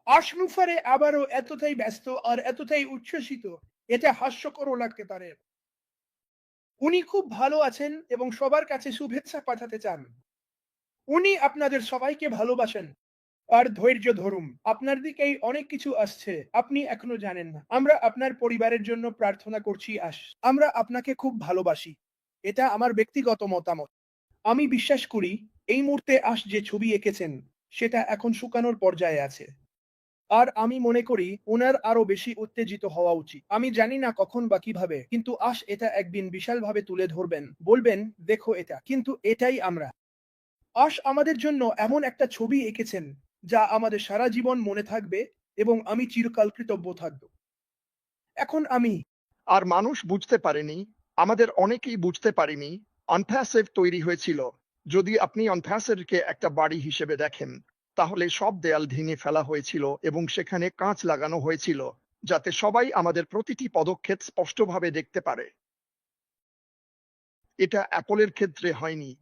আশমুফারে আবারও এতটাই ব্যস্ত আর এতটাই উচ্ছ্বসিত, এটা হাস্যকরও লাগতে পারে। উনি খুব ভালো আছেন এবং সবার কাছে শুভেচ্ছা পাঠাতে চান। উনি আপনাদের সবাইকে ভালোবাসেন। আর ধৈর্য ধরুন। আপনার দিকেই অনেক কিছু আসছে। আপনি এখনো জানেন না। আমরা আপনার পরিবারের জন্য প্রার্থনা করছি আমরা আপনাকে খুব ভালোবাসি। এটা আমার ব্যক্তিগত মতামত। আমি বিশ্বাস করি এই মুহূর্তে যে ছবি এঁকেছেন সেটা এখন শুকানোর পর্যায়ে আছে। আর আমি মনে করি উনার আরো বেশি উত্তেজিত হওয়া উচিত। আমি জানি না কখন বা কিভাবে, কিন্তু এটা একদিন বিশালভাবে তুলে ধরবেন। বলবেন, "দেখো এটা।" কিন্তু এটাই আমরা। আমাদের জন্য এমন একটা ছবি এঁকেছেন যা আমাদের সারা জীবন মনে থাকবে এবং আমি চিরকাল কৃতজ্ঞ থাকব। এখন আমি আর মানুষ বুঝতে পারেনি, আমাদের অনেকেই বুঝতে পারিনি, আনফ্যাসিভ তৈরি হয়েছিল। যদি আপনি আনফ্যাসিভকে একটা বাড়ি হিসেবে দেখেন, তাহলে সব দেয়াল ভেঙে ফেলা হয়েছিল এবং সেখানে কাঁচ লাগানো হয়েছিল, যাতে সবাই আমাদের প্রতিটি পদক্ষেপ স্পষ্টভাবে দেখতে পারে। এটা অ্যাপলের ক্ষেত্রে হয়নি।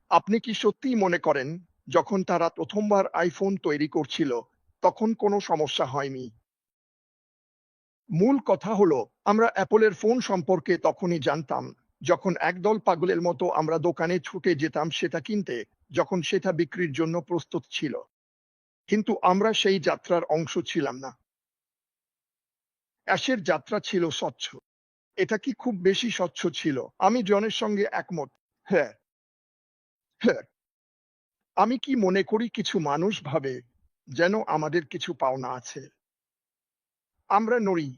আপনি কি সত্যিই মনে করেন, যখন তারা প্রথমবার আইফোন তৈরি করছিল, তখন কোনো সমস্যা হয়নি? মূল কথা হলো, আমরা অ্যাপলের ফোন সম্পর্কে তখনই জানতাম, যখন একদল পাগলের মতো আমরা দোকানে ছুটে যেতাম সেটা কিনতে, যখন সেটা বিক্রির জন্য প্রস্তুত ছিল। কিন্তু আমরা সেই যাত্রার অংশ ছিলাম না। অ্যাশের যাত্রা ছিল স্বচ্ছ। এটা কি খুব বেশি স্বচ্ছ ছিল? আমি জনের সঙ্গে একমত। হ্যাঁ, হ্যাঁ। আমি কি মনে করি কিছু মানুষ ভাবে যেন আমাদের কিছু পাওনা আছে। আমরা নড়ি।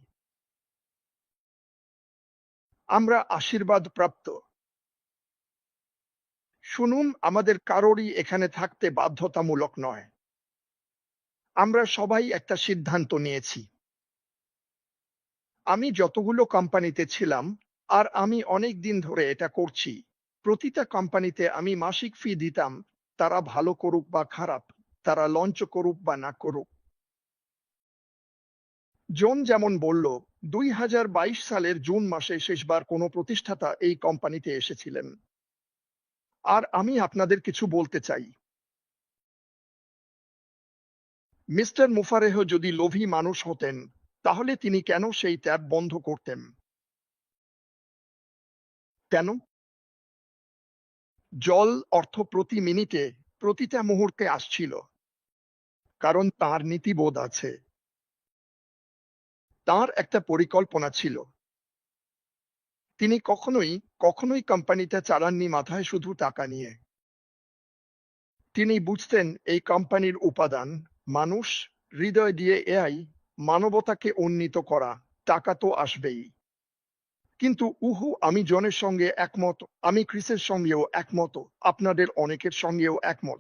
আমরা আশীর্বাদ প্রাপ্ত। শুনুন, আমাদের কারোরই এখানে থাকতে বাধ্যতামূলক নয়। আমরা সবাই একটা সিদ্ধান্ত নিয়েছি। আমি যতগুলো কোম্পানিতে ছিলাম, আর আমি অনেক দিন ধরে এটা করছি, প্রতিটা কোম্পানিতে আমি মাসিক ফি দিতাম। তারা ভালো করুক বা খারাপ, তারা লঞ্চ করুক বা না করুক। জন যেমন বলল, ২০২২ সালের জুন মাসে শেষবার কোনো প্রতিষ্ঠাতা এই কোম্পানিতে এসেছিলেন। আর আমি আপনাদের কিছু বলতে চাই। মিস্টার মুফারেহ যদি লোভী মানুষ হতেন, তাহলে তিনি কেন সেই ট্যাপ বন্ধ করতেন? কেন? জল অর্থ প্রতি মিনিটে, প্রতিটা মুহূর্তে আসছিল। কারণ তাঁর নীতিবোধ আছে। তাঁর একটা পরিকল্পনা ছিল। তিনি কখনোই কোম্পানিটা চালাননি মাথায় শুধু টাকা নিয়ে। তিনি বুঝতেন এই কোম্পানির উপাদান, মানুষ, হৃদয় দিয়ে এআই, মানবতাকে উন্নীত করা, টাকা তো আসবেই। কিন্তু আমি জনের সঙ্গে একমত, আমি ক্রিসের সঙ্গেও একমত, আপনাদের অনেকের সঙ্গেও একমত।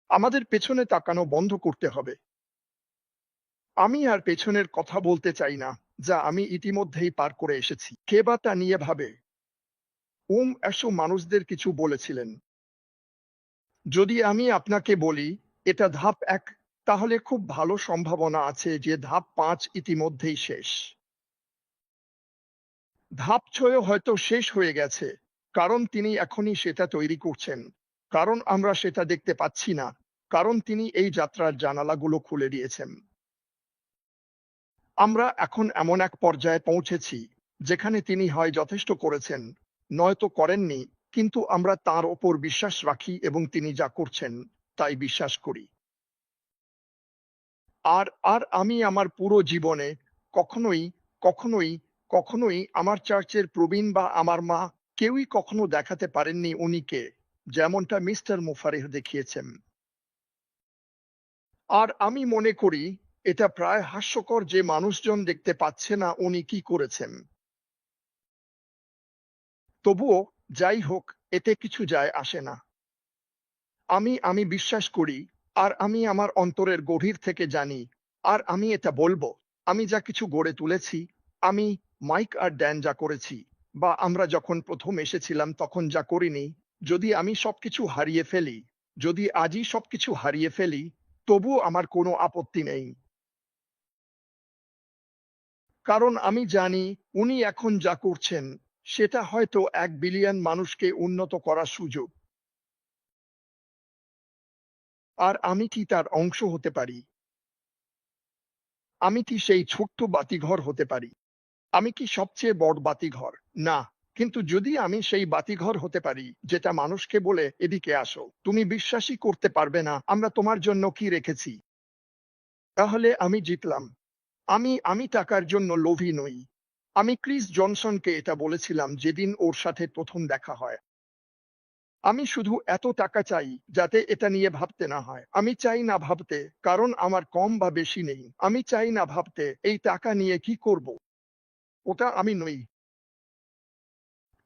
আমাদের পেছনে তাকানো বন্ধ করতে হবে। আমি আর পেছনের কথা বলতে চাই না, যা আমি ইতিমধ্যেই পার করে এসেছি। কে বা তা নিয়ে ভাবে? এসব মানুষদের কিছু বলেছিলেন। যদি আমি আপনাকে বলি এটা ধাপ ১, তাহলে খুব ভালো সম্ভাবনা আছে যে ধাপ ৫ ইতিমধ্যেই শেষ। ধাপ ৬ হয়তো শেষ হয়ে গেছে, কারণ তিনি এখনই সেটা তৈরি করছেন। কারণ আমরা সেটা দেখতে পাচ্ছি না, কারণ তিনি এই যাত্রার জানালাগুলো খুলে দিয়েছেন। আমরা এখন এমন এক পর্যায়ে পৌঁছেছি, যেখানে তিনি হয় যথেষ্ট করেছেন, নয়তো করেননি, কিন্তু আমরা তাঁর ওপর বিশ্বাস রাখি এবং তিনি যা করছেন তাই বিশ্বাস করি। আর আমি আমার পুরো জীবনে কখনোই, কখনোই, কখনোই আমার চার্চের প্রবীণ বা আমার মা কেউই কখনো দেখাতে পারেননি উনি কে, যেমনটা মিস্টার মুফারিহ দেখিয়েছেন। আর আমি মনে করি এটা প্রায় হাস্যকর যে মানুষজন দেখতে পাচ্ছে না উনি কি করেছেন। তবুও, যাই হোক, এতে কিছু যায় আসে না। আমি বিশ্বাস করি, আর আমি আমার অন্তরের গভীর থেকে জানি, আর আমি এটা বলবো, আমি যা কিছু গড়ে তুলেছি, আমি, মাইক আর ড্যান যা করেছি, বা আমরা যখন প্রথম এসেছিলাম তখন যা করিনি, যদি আমি সবকিছু হারিয়ে ফেলি, যদি আজই সবকিছু হারিয়ে ফেলি, তবুও আমার কোনো আপত্তি নেই। কারণ আমি জানি উনি এখন যা করছেন সেটা হয়তো ১ বিলিয়ন মানুষকে উন্নত করার সুযোগ। আর আমি কি তার অংশ হতে পারি? আমি কি সেই ছোট্ট বাতিঘর হতে পারি? আমি কি সবচেয়ে বড় বাতিঘর? না। কিন্তু যদি আমি সেই বাতিঘর হতে পারি যেটা মানুষকে বলে এদিকে আসো, তুমি বিশ্বাসই করতে পারবে না আমরা তোমার জন্য কি রেখেছি, তাহলে আমি জিতলাম। আমি টাকার জন্য লোভী নই। আমি ক্রিস জনসনকে এটা বলেছিলাম যেদিন ওর সাথে প্রথম দেখা হয়। আমি শুধু এত টাকা চাই যাতে এটা নিয়ে ভাবতে না হয়। আমি চাই না ভাবতে, কারণ আমার কম বা বেশি নেই। আমি চাই না ভাবতে এই টাকা নিয়ে কি করব। ওটা আমি নই।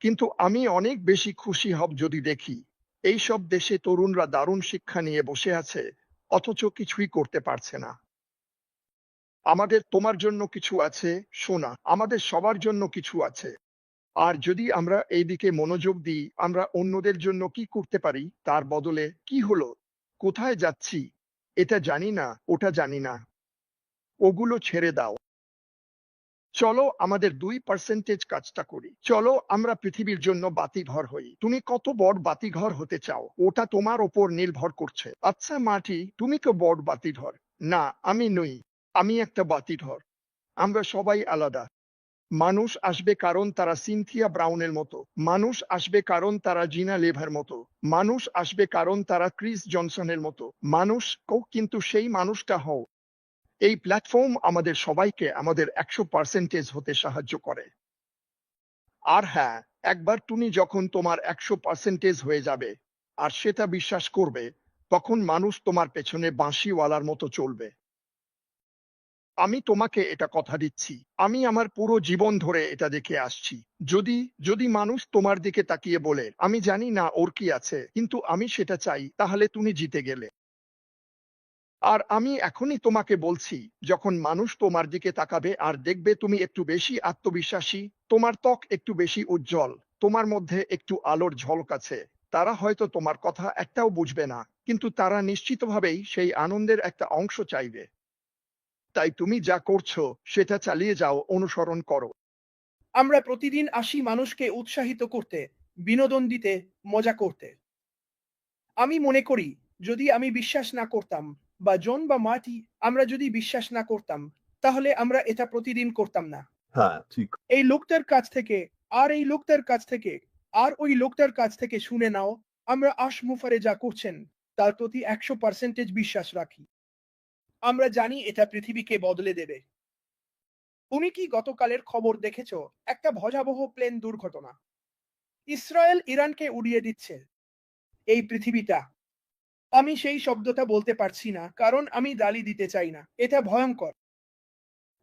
কিন্তু আমি অনেক বেশি খুশি হব যদি দেখি এইসব দেশে তরুণরা দারুণ শিক্ষা নিয়ে বসে আছে, অথচ কিছুই করতে পারছে না। আমাদের তোমার জন্য কিছু আছে, সোনা। আমাদের সবার জন্য কিছু আছে। আর যদি আমরা এই দিকে মনোযোগ দিই, আমরা অন্যদের জন্য কি করতে পারি তার বদলে কি হলো, কোথায় যাচ্ছি, এটা জানি না, ওটা জানি না, ওগুলো ছেড়ে দাও। চলো আমাদের 2% কাজটা করি। চলো আমরা পৃথিবীর জন্য বাতিঘর হই। তুমি কত বড় বাতিঘর হতে চাও ওটা তোমার ওপর নির্ভর করছে। আচ্ছা মাটি, তুমি তো বড় বাতিঘর। না, আমি নই। আমি একটা বাতিঘর। আমরা সবাই আলাদা। মানুষ আসবে কারণ তারা সিনথিয়া ব্রাউনের মতো। মানুষ আসবে কারণ তারা জিনা লেভার মতো। মানুষ আসবে কারণ তারা ক্রিস জনসনের মতো। মানুষ কিন্তু সেই মানুষটা হও। এই প্ল্যাটফর্ম আমাদের সবাইকে আমাদের 100% হতে সাহায্য করে। আর হ্যাঁ, একবার তুমি যখন তোমার 100% হয়ে যাবে আর সেটা বিশ্বাস করবে, তখন মানুষ তোমার পেছনে বাঁশিওয়ালার মতো চলবে। আমি তোমাকে এটা কথা দিচ্ছি। আমি আমার পুরো জীবন ধরে এটা দেখে আসছি। যদি যদি মানুষ তোমার দিকে তাকিয়ে বলে, আমি জানি না ওর কি আছে, কিন্তু আমি সেটা চাই, তাহলে তুমি জিতে গেলে। আর আমি এখনই তোমাকে বলছি, যখন মানুষ তোমার দিকে তাকাবে আর দেখবে তুমি একটু বেশি আত্মবিশ্বাসী, তোমার ত্বক একটু বেশি উজ্জ্বল, তোমার মধ্যে একটু আলোর ঝলক আছে, তারা হয়তো তোমার কথা একটাও বুঝবে না, কিন্তু তারা নিশ্চিতভাবেই সেই আনন্দের একটা অংশ চাইবে। তাই তুমি যা করছো সেটা চালিয়ে যাও, অনুসরণ করো। আমরা প্রতিদিন আসি মানুষকে উৎসাহিত করতে, বিনোদন দিতে, মজা করতে। আমি মনে করি যদি আমি বিশ্বাস না করতাম, বা জন বা মার্টি আমরা যদি বিশ্বাস না করতাম, তাহলে আমরা এটা প্রতিদিন করতাম না। হ্যাঁ, ঠিক। এই লোকটার কাছ থেকে, আর এই লোকটার কাছ থেকে, আর ওই লোকটার কাছ থেকে শুনে নাও, আমরা আশমুফারে যা করছেন তার প্রতি 100% বিশ্বাস রাখি। আমরা জানি এটা পৃথিবীকে বদলে দেবে। তুমি কি গতকালের খবর দেখেছো? একটা ভয়াবহ প্লেন দুর্ঘটনা। ইসরায়েল ইরানকে উড়িয়ে দিচ্ছে। এই পৃথিবীটা, আমি সেই শব্দটা বলতে পারছি না কারণ আমি গালি দিতে চাই না। এটা ভয়ঙ্কর।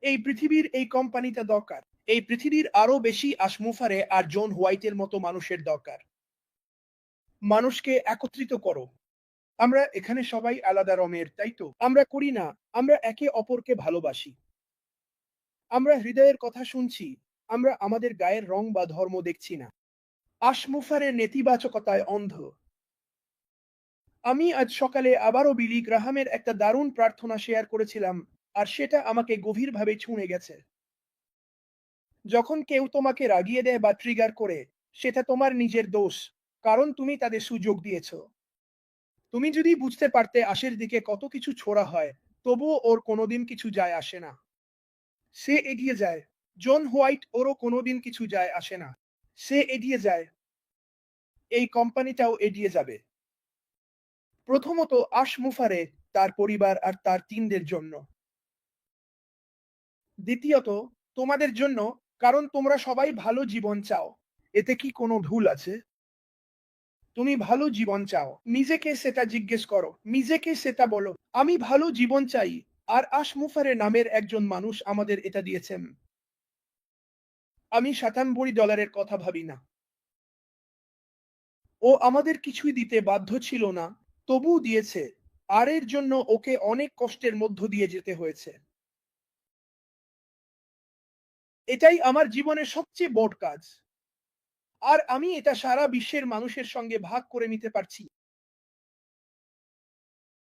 এই পৃথিবীর এই কোম্পানিটা দরকার। এই পৃথিবীর আরো বেশি আশমুফারে আর জন হোয়াইটের মতো মানুষের দরকার। মানুষকে একত্রিত করো। আমরা এখানে সবাই আলাদা রঙের, তাই তো? আমরা করি না। আমরা একে অপরকে ভালোবাসি। আমরা হৃদয়ের কথা শুনছি। আমরা আমাদের গায়ের রং বা ধর্ম দেখছি না। আশমুফারের নেতিবাচকতায় অন্ধ। আমি আজ সকালে আবারও বিলি গ্রাহামের একটা দারুণ প্রার্থনা শেয়ার করেছিলাম, আর সেটা আমাকে গভীরভাবে ছুঁয়ে গেছে। যখন কেউ তোমাকে রাগিয়ে দেয় বা ট্রিগার করে, সেটা তোমার নিজের দোষ, কারণ তুমি তাদের সুযোগ দিয়েছ। তুমি যদি বুঝতে পারতে আশের দিকে কত কিছু ছোড়া হয়, তবুও ওর কোনোদিন কিছু যায় আসে না। সে এগিয়ে যায়। জন হোয়াইট, ওরও কোনোদিন কিছু যায় আসে না। সে এগিয়ে যায়। এই কোম্পানিটাও এগিয়ে যাবে। প্রথমত আশমুফারে, তার পরিবার আর তার টিমদের জন্য। দ্বিতীয়ত তোমাদের জন্য, কারণ তোমরা সবাই ভালো জীবন চাও। এতে কি কোনো ভুল আছে? তুমি ভালো জীবন চাও, নিজেকে সেটা জিজ্ঞেস করো, নিজেকে সেটা বলো, আমি ভালো জীবন চাই। আর আশমুফারে নামের একজন মানুষ আমাদের এটা দিয়েছেন। আমি $97 কথা ভাবি না। ও আমাদের কিছুই দিতে বাধ্য ছিল না, তবুও দিয়েছে। আর এর জন্য ওকে অনেক কষ্টের মধ্য দিয়ে যেতে হয়েছে। এটাই আমার জীবনের সবচেয়ে বড় কাজ। আর আমি এটা সারা বিশ্বের মানুষের সঙ্গে ভাগ করে নিতে পারছি।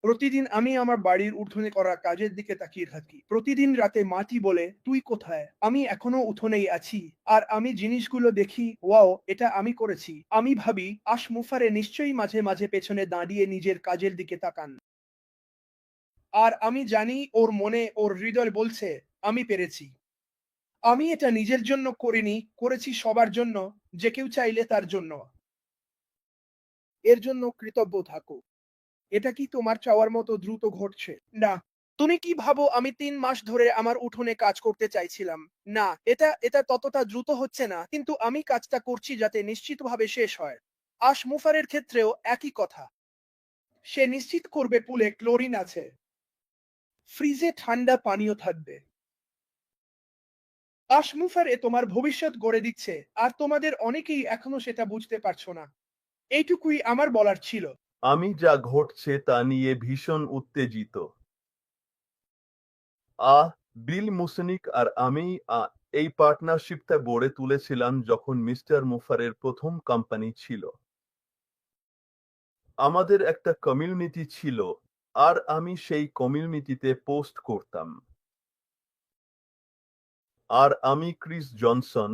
প্রতিদিন আমি আমার বাড়ির উঠোনে করা কাজের দিকে তাকিয়ে থাকি। প্রতিদিন রাতে মাটি বলে, তুই কোথায়? আমি এখনো উঠোনেই আছি। আর আমি জিনিসগুলো দেখি, ওয়াও, এটা আমি করেছি। আমি ভাবি, আশমুফারে নিশ্চয়ই মাঝে মাঝে পেছনে দাঁড়িয়ে নিজের কাজের দিকে তাকান। আর আমি জানি ওর মনে ওর হৃদয় বলছে আমি পেরেছি। আমি এটা নিজের জন্য করিনি, করেছি সবার জন্য, যে কেউ চাইলে তার জন্য। এর জন্য কৃতজ্ঞ থাকো। এটা কি তোমার চাওয়ার মতো দ্রুত ঘটছে? না। তুমি কি ভাবো আমি ৩ মাস ধরে আমার উঠোনে কাজ করতে চাইছিলাম? না, এটা ততটা দ্রুত হচ্ছে না। কিন্তু আমি কাজটা করছি যাতে নিশ্চিতভাবে শেষ হয়। আশমুফারের ক্ষেত্রেও একই কথা। সে নিশ্চিত করবে পুলে ক্লোরিন আছে। ফ্রিজে ঠান্ডা পানীয় থাকবে। আশমুফারে তোমার ভবিষ্যৎ গড়ে দিচ্ছে আর তোমাদের অনেকেই এখনো সেটা বুঝতে পারছো না। এইটুকুই আমার বলার ছিল। আমি যা ঘটছে তা নিয়ে ভীষণ উত্তেজিত। আহ বিল মুসনিক আর আমি এই পার্টনারশিপটা গড়ে তুলেছিলাম যখন মিস্টার মুফারের প্রথম কোম্পানি ছিল। আমাদের একটা কমিউনিটি ছিল আর আমি সেই কমিউনিটিতে পোস্ট করতাম। আর আমি ক্রিস জনসন,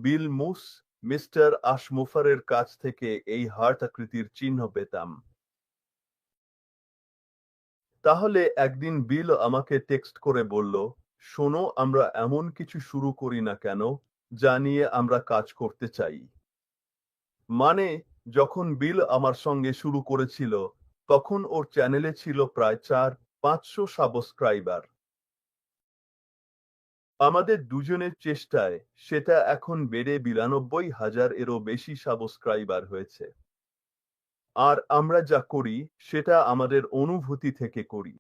বিল মুস, মিস্টার আশমুফারের কাছ থেকে এই হার্ট আকৃতির চিহ্ন পেতাম। তাহলে একদিন বিল আমাকে টেক্সট করে বলল, শোনো, আমরা এমন কিছু শুরু করি না কেন যা নিয়ে আমরা কাজ করতে চাই। মানে, যখন বিল আমার সঙ্গে শুরু করেছিল তখন ওর চ্যানেলে ছিল প্রায় 400-500 সাবস্ক্রাইবার। আমাদের দুজনের চেষ্টায় সেটা এখন বেড়ে 92,000 এরও বেশি সাবস্ক্রাইবার হয়েছে। আর আমরা যা করি সেটা আমাদের অনুভূতি থেকে করি।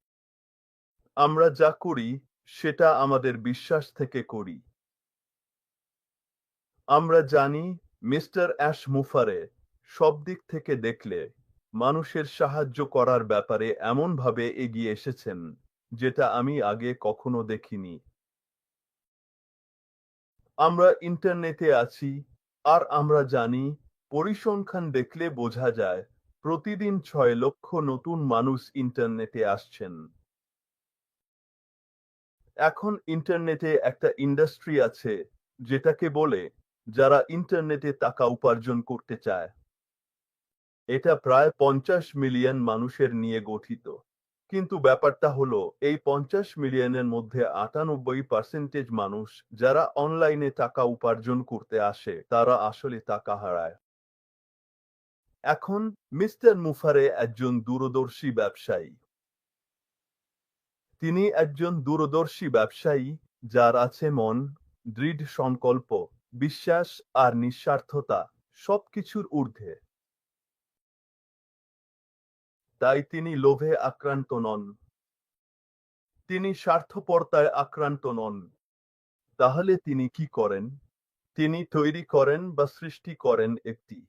আমরা যা করি সেটা আমাদের বিশ্বাস থেকে করি। আমরা জানি মিস্টার অ্যাশ মুফারে সব দিক থেকে দেখলে মানুষের সাহায্য করার ব্যাপারে এমনভাবে এগিয়ে এসেছেন যেটা আমি আগে কখনো দেখিনি। আমরা ইন্টারনেটে আছি আর আমরা জানি পরিসংখ্যান দেখলে বোঝা যায় প্রতিদিন 6 লক্ষ নতুন মানুষ ইন্টারনেটে আসছেন। এখন ইন্টারনেটে একটা ইন্ডাস্ট্রি আছে যেটাকে বলে যারা ইন্টারনেটে টাকা উপার্জন করতে চায়। এটা প্রায় 50 মিলিয়ন মানুষের নিয়ে গঠিত। কিন্তু ব্যাপারটা হলো এই 50 মিলিয়নের মধ্যে 98% মানুষ যারা অনলাইনে টাকা উপার্জন করতে আসে তারা আসলে টাকা হারায়। এখন মিস্টার মুফারে একজন দূরদর্শী ব্যবসায়ী। তিনি একজন দূরদর্শী ব্যবসায়ী যার আছে মন, দৃঢ় সংকল্প, বিশ্বাস আর নিঃস্বার্থতা সবকিছুর ঊর্ধ্বে। তাই তিনি লোভে আক্রান্ত নন। তিনি স্বার্থপরতায় আক্রান্ত নন। তাহলে তিনি কি করেন? তিনি তৈরি করেন বা সৃষ্টি করেন একটি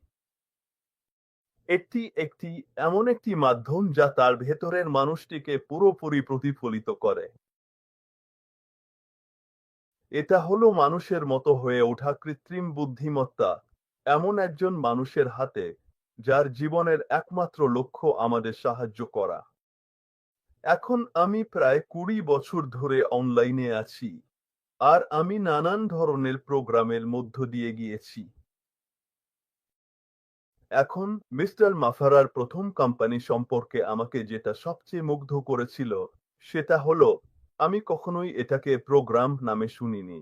এমন একটি মাধ্যম যা তার ভেতরের মানুষটিকে পুরোপুরি প্রতিফলিত করে। এটা হলো মানুষের মতো হয়ে ওঠা কৃত্রিম বুদ্ধিমত্তা, এমন একজন মানুষের হাতে যার জীবনের একমাত্র লক্ষ্য আমাদের সাহায্য করা। এখন আমি প্রায় 20 বছর ধরে অনলাইনে আছি আর আমি নানান ধরনের প্রোগ্রামের মধ্য দিয়ে গিয়েছি। এখন মিস্টার মাফারার প্রথম কোম্পানি সম্পর্কে আমাকে যেটা সবচেয়ে মুগ্ধ করেছিল সেটা হলো আমি কখনোই এটাকে প্রোগ্রাম নামে শুনিনি।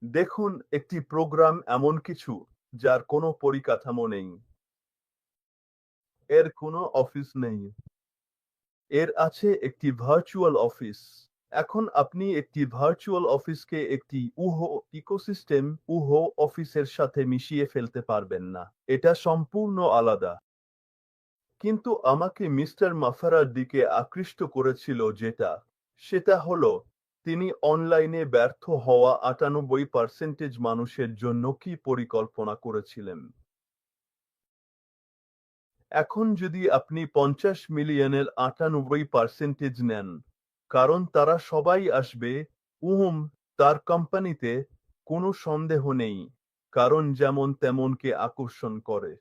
দেখুন, একটি প্রোগ্রাম এমন কিছু যার কোনো পরিকাঠামো নেই, এর কোনো অফিস নেই, এর আছে একটি ভার্চুয়াল অফিস। এখন আপনি একটি ভার্চুয়াল অফিসকে একটি ইকোসিস্টেম অফিসের সাথে মিশিয়ে ফেলতে পারবেন না। এটা সম্পূর্ণ আলাদা। কিন্তু আমাকে মিস্টার মাফারার দিকে আকৃষ্ট করেছিল সেটা হলো তিনি অনলাইনে ব্যর্থ হওয়া 98% মানুষের জন্য কি পরিকল্পনা করেছিলেন। এখন যদি আপনি 50 মিলিয়নের 98% নেন, কারণ তারা সবাই আসবে তার কোম্পানিতে, কোনো সন্দেহ নেই, কারণ যেমন তেমনকে আকর্ষণ করে।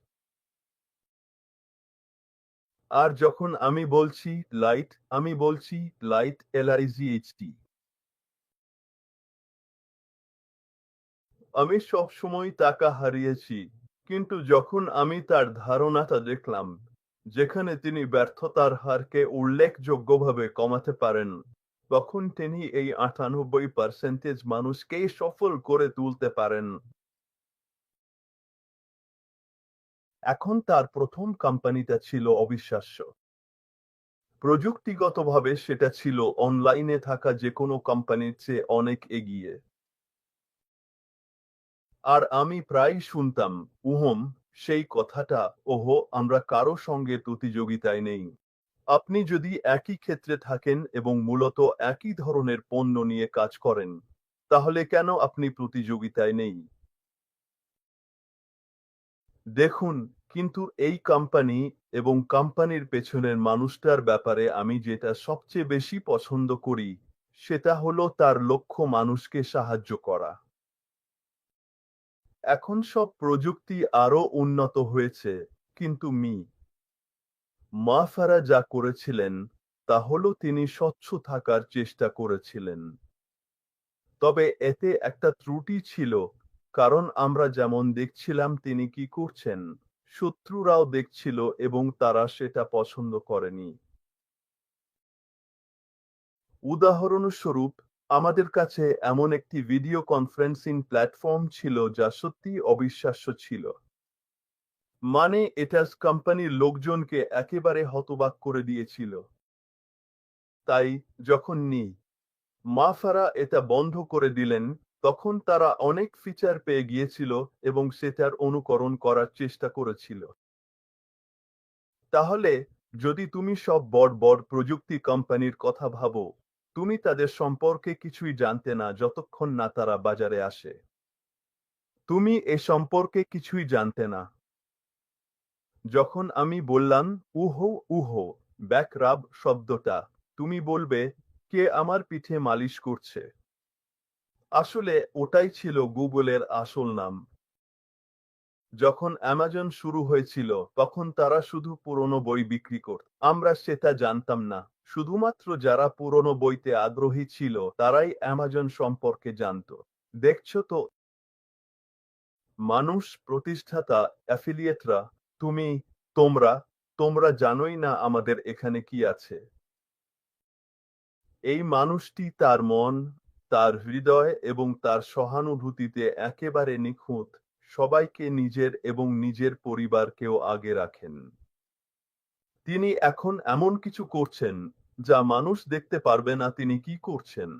আর যখন আমি বলছি আমি বলছি LIGHT। আমি সবসময় টাকা হারিয়েছি, কিন্তু যখন আমি তার ধারণাটা দেখলাম, যেখানে তিনি ব্যর্থতার হারকে উল্লেখযোগ্যভাবে কমাতে পারেন, তখন তিনি এই 98% মানুষকেই সফল করে তুলতে পারেন। এখন তার প্রথম কোম্পানিটা ছিল অবিশ্বাস্য। প্রযুক্তিগতভাবে সেটা ছিল অনলাইনে থাকা যেকোনো কোম্পানির চেয়ে অনেক এগিয়ে। আর আমি প্রায়ই শুনতাম, সেই কথাটা, ওহো, আমরা কারো সঙ্গে প্রতিযোগিতায় নেই। আপনি যদি একই ক্ষেত্রে থাকেন এবং মূলত একই ধরনের পণ্য নিয়ে কাজ করেন, তাহলে কেন আপনি প্রতিযোগিতায় নেই? দেখুন, কিন্তু এই কোম্পানি এবং কোম্পানির পেছনের মানুষটার ব্যাপারে আমি যেটা সবচেয়ে বেশি পছন্দ করি, সেটা হলো তার লক্ষ্য মানুষকে সাহায্য করা। এখন সব প্রযুক্তি আরো উন্নত হয়েছে, কিন্তু মা ফারা যা করেছিলেন তা হলো তিনি স্বচ্ছ থাকার চেষ্টা করেছিলেন। তবে এতে একটা ত্রুটি ছিল, কারণ আমরা যেমন দেখছিলাম তিনি কি করছেন, শত্রুরাও দেখছিল এবং তারা সেটা পছন্দ করেনি। উদাহরণস্বরূপ, আমাদের কাছে এমন একটি ভিডিও কনফারেন্সিং প্ল্যাটফর্ম ছিল যা সত্যিই অবিশ্বাস্য ছিল। মানে, এটা কোম্পানির লোকজনকে একেবারে হতবাক করে দিয়েছিল। তাই যখন মা ফারা এটা বন্ধ করে দিলেন, তখন তারা অনেক ফিচার পেয়ে গিয়েছিল এবং সেটার অনুকরণ করার চেষ্টা করেছিল। তাহলে যদি তুমি সব বড় বড় প্রযুক্তি কোম্পানির কথা ভাবো, তুমি তাদের সম্পর্কে কিছুই জানতে না যতক্ষণ না তারা বাজারে আসে। তুমি এ সম্পর্কে কিছুই জানতে না। যখন আমি বললাম উহো ব্যাক রাব শব্দটা, তুমি বলবে, কে আমার পিঠে মালিশ করছে? আসলে ওটাই ছিল গুগলের আসল নাম। যখন অ্যামাজন শুরু হয়েছিল, তখন তারা শুধু পুরনো বই বিক্রি করত। আমরা সেটা জানতাম না। শুধুমাত্র যারা পুরনো বইতে আগ্রহী ছিল তারাই অ্যামাজন সম্পর্কে জানত। দেখছো তো, মানুষ, প্রতিষ্ঠাতা, অ্যাফিলিয়েটরা, তুমি, তোমরা তোমরা জানোই না আমাদের এখানে কি আছে। এই মানুষটি তার মন, তার হৃদয় এবং তার সহানুভূতিতে একেবারে নিখুঁত, সবাইকে নিজের এবং নিজের পরিবারকেও আগে রাখেন। তিনি এখন এমন কিছু করছেন যা মানুষ দেখতে পারবে না তিনি কি করছেন।